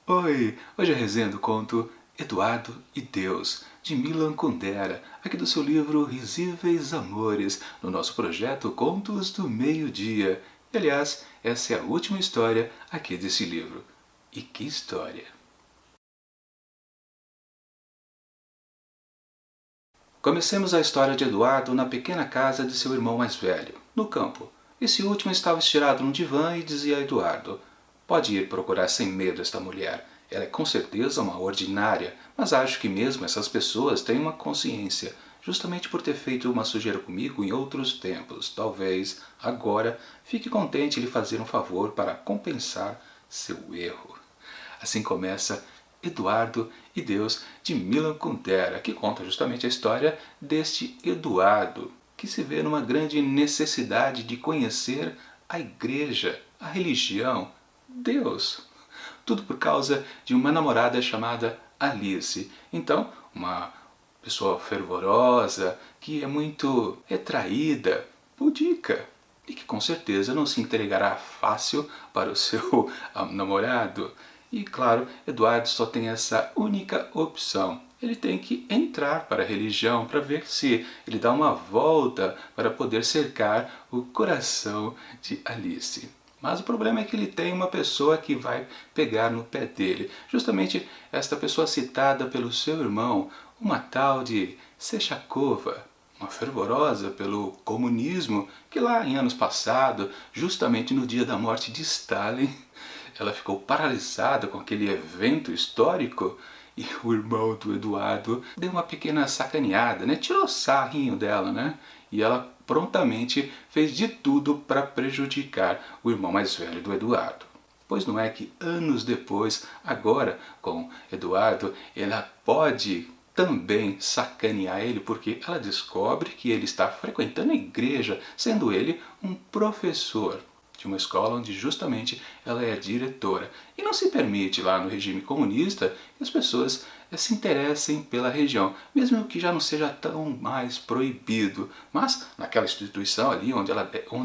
Oi! Hoje a resenha do conto Eduardo e Deus, de Milan Kundera, aqui do seu livro Risíveis Amores, no nosso projeto Contos do Meio-Dia. E, aliás, essa é a última história aqui desse livro. E que história! Comecemos a história de Eduardo na pequena casa de seu irmão mais velho, no campo. Esse último estava estirado num divã e dizia a Eduardo: "Pode ir procurar sem medo esta mulher. Ela é com certeza uma ordinária, mas acho que mesmo essas pessoas têm uma consciência, justamente por ter feito uma sujeira comigo em outros tempos. Talvez, agora, fique contente em lhe fazer um favor para compensar seu erro." Assim começa Eduardo e Deus, de Milan Kundera, que conta justamente a história deste Eduardo, que se vê numa grande necessidade de conhecer a igreja, a religião, Deus. Tudo por causa de uma namorada chamada Alice. Então, uma pessoa fervorosa, que é muito retraída, pudica, e que com certeza não se entregará fácil para o seu namorado. E claro, Eduardo só tem essa única opção. Ele tem que entrar para a religião para ver se ele dá uma volta para poder cercar o coração de Alice. Mas o problema é que ele tem uma pessoa que vai pegar no pé dele. Justamente esta pessoa citada pelo seu irmão, uma tal de Sechakova, uma fervorosa pelo comunismo, que lá em anos passados, justamente no dia da morte de Stalin, ela ficou paralisada com aquele evento histórico e o irmão do Eduardo deu uma pequena sacaneada, né? Tirou sarrinho dela, né? E ela prontamente fez de tudo para prejudicar o irmão mais velho do Eduardo. Pois não é que anos depois, agora com Eduardo, ela pode também sacanear ele porque ela descobre que ele está frequentando a igreja, sendo ele um professor de uma escola onde justamente ela é diretora. E não se permite lá no regime comunista que as pessoas se interessem pela religião, mesmo que já não seja tão mais proibido. Mas naquela instituição ali onde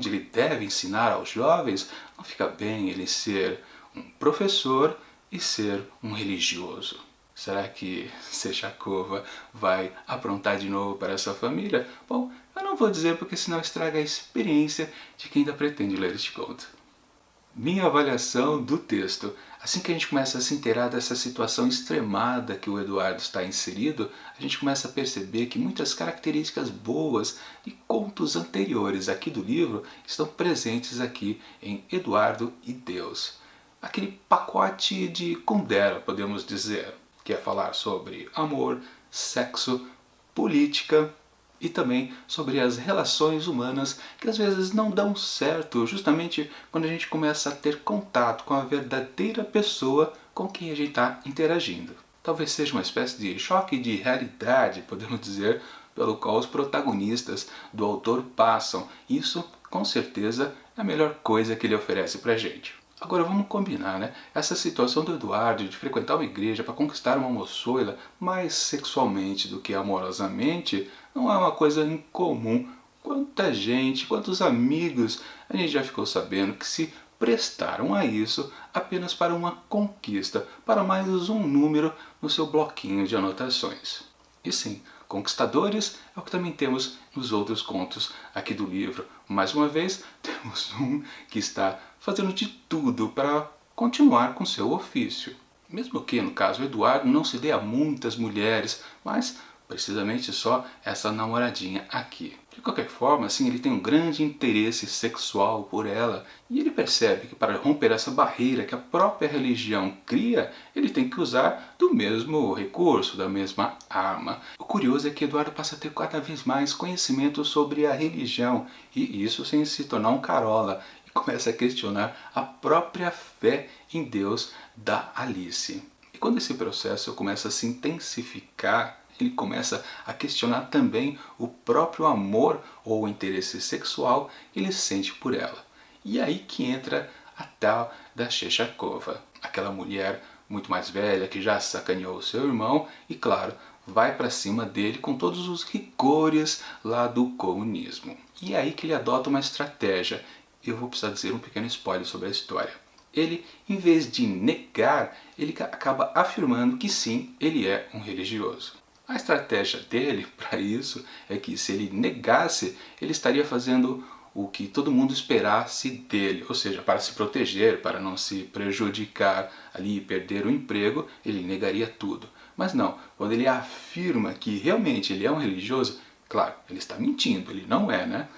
ele deve ensinar aos jovens, não fica bem ele ser um professor e ser um religioso. Será que Sechakova vai aprontar de novo para essa família? Bom, eu não vou dizer porque senão estraga a experiência de quem ainda pretende ler este conto. Minha avaliação do texto. Assim que a gente começa a se inteirar dessa situação extremada que o Eduardo está inserido, a gente começa a perceber que muitas características boas de contos anteriores aqui do livro estão presentes aqui em Eduardo e Deus. Aquele pacote de Kundera, podemos dizer, que é falar sobre amor, sexo, política e também sobre as relações humanas que às vezes não dão certo justamente quando a gente começa a ter contato com a verdadeira pessoa com quem a gente está interagindo. Talvez seja uma espécie de choque de realidade, podemos dizer, pelo qual os protagonistas do autor passam. Isso, com certeza, é a melhor coisa que ele oferece pra gente. Agora vamos combinar, né? Essa situação do Eduardo de frequentar uma igreja para conquistar uma moçoila mais sexualmente do que amorosamente não é uma coisa incomum. Quanta gente, quantos amigos a gente já ficou sabendo que se prestaram a isso apenas para uma conquista, para mais um número no seu bloquinho de anotações. E sim, conquistadores é o que também temos nos outros contos aqui do livro. Mais uma vez, temos um que está fazendo de tudo para continuar com seu ofício. Mesmo que, no caso, Eduardo não se dê a muitas mulheres, mas precisamente só essa namoradinha aqui. De qualquer forma, assim, ele tem um grande interesse sexual por ela e ele percebe que para romper essa barreira que a própria religião cria, ele tem que usar do mesmo recurso, da mesma arma. O curioso é que Eduardo passa a ter cada vez mais conhecimento sobre a religião e isso sem se tornar um carola e começa a questionar a própria fé em Deus da Alice. E quando esse processo começa a se intensificar, ele começa a questionar também o próprio amor ou interesse sexual que ele sente por ela. E aí que entra a tal da Sechakova, aquela mulher muito mais velha que já sacaneou o seu irmão e, claro, vai para cima dele com todos os rigores lá do comunismo. E é aí que ele adota uma estratégia. Eu vou precisar dizer um pequeno spoiler sobre a história. Ele, em vez de negar, ele acaba afirmando que sim, ele é um religioso. A estratégia dele para isso é que se ele negasse, ele estaria fazendo o que todo mundo esperasse dele, ou seja, para se proteger, para não se prejudicar ali e perder o emprego, ele negaria tudo. Mas não, quando ele afirma que realmente ele é um religioso, claro, ele está mentindo, ele não é, né?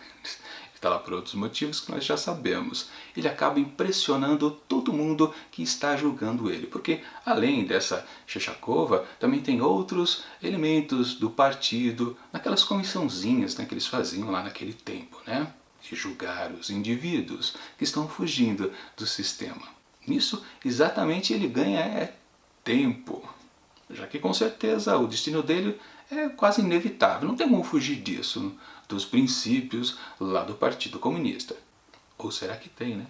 Está lá por outros motivos que nós já sabemos. Ele acaba impressionando todo mundo que está julgando ele, porque além dessa Shechakova, também tem outros elementos do partido, naquelas comissãozinhas, né, que eles faziam lá naquele tempo, né? De julgar os indivíduos que estão fugindo do sistema. Nisso, exatamente, ele ganha tempo, já que com certeza o destino dele é quase inevitável, não tem como fugir disso, dos princípios lá do Partido Comunista. Ou será que tem, né?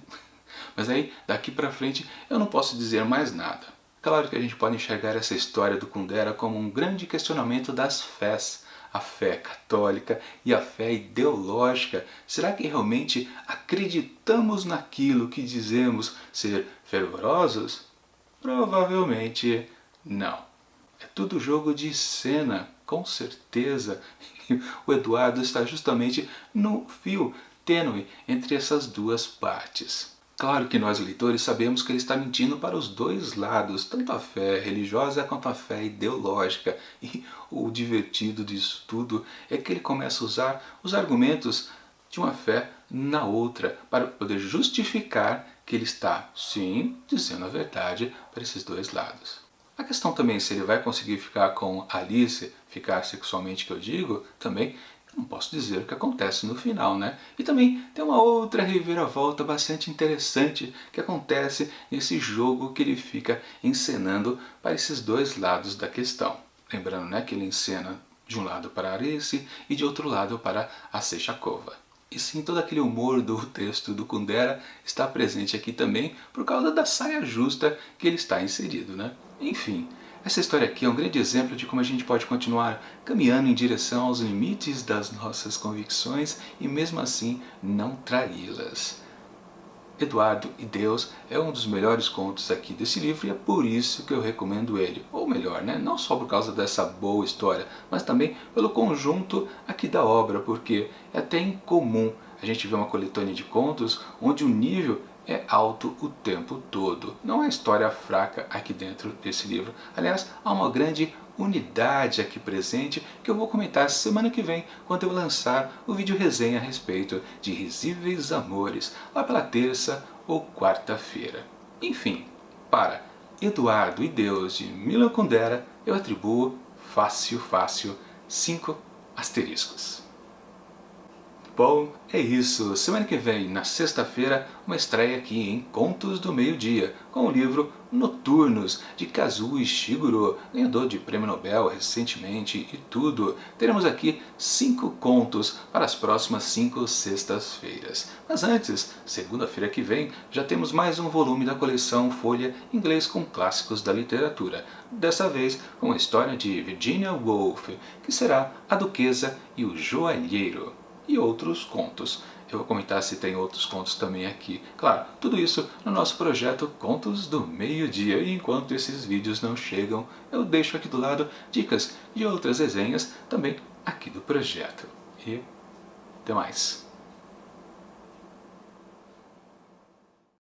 Mas aí, daqui pra frente, eu não posso dizer mais nada. Claro que a gente pode enxergar essa história do Kundera como um grande questionamento das fés. A fé católica e a fé ideológica. Será que realmente acreditamos naquilo que dizemos ser fervorosos? Provavelmente não. É tudo jogo de cena, com certeza. O Eduardo está justamente no fio tênue entre essas duas partes. Claro que nós leitores sabemos que ele está mentindo para os dois lados, tanto a fé religiosa quanto a fé ideológica. E o divertido disso tudo é que ele começa a usar os argumentos de uma fé na outra, para poder justificar que ele está, sim, dizendo a verdade para esses dois lados. A questão também se ele vai conseguir ficar com Alice, ficar sexualmente que eu digo, também eu não posso dizer o que acontece no final, né? E também tem uma outra reviravolta bastante interessante que acontece nesse jogo que ele fica encenando para esses dois lados da questão. Lembrando, né, que ele encena de um lado para Alice e de outro lado para a Shechakova. E sim, todo aquele humor do texto do Kundera está presente aqui também por causa da saia justa que ele está inserido, né? Enfim, essa história aqui é um grande exemplo de como a gente pode continuar caminhando em direção aos limites das nossas convicções e mesmo assim não traí-las. Eduardo e Deus é um dos melhores contos aqui desse livro e é por isso que eu recomendo ele. Ou melhor, né? Não só por causa dessa boa história, mas também pelo conjunto aqui da obra, porque é até incomum a gente ver uma coletânea de contos onde o nível é alto o tempo todo. Não é história fraca aqui dentro desse livro. Aliás, há uma grande unidade aqui presente que eu vou comentar semana que vem, quando eu lançar o vídeo resenha a respeito de Risíveis Amores, lá pela terça ou quarta-feira. Enfim, para Eduardo e Deus de Milan Kundera, eu atribuo fácil 5 asteriscos. Bom, é isso. Semana que vem, na sexta-feira, uma estreia aqui em Contos do Meio-Dia, com o livro Noturnos, de Kazuo Ishiguro, ganhador de Prêmio Nobel recentemente e tudo. Teremos aqui 5 contos para as próximas 5 sextas-feiras. Mas antes, segunda-feira que vem, já temos mais um volume da coleção Folha Inglês com Clássicos da Literatura. Dessa vez com a história de Virginia Woolf, que será A Duquesa e o Joalheiro. E outros contos. Eu vou comentar se tem outros contos também aqui. Claro, tudo isso no nosso projeto Contos do Meio-Dia. E enquanto esses vídeos não chegam, eu deixo aqui do lado dicas de outras resenhas também aqui do projeto. E até mais.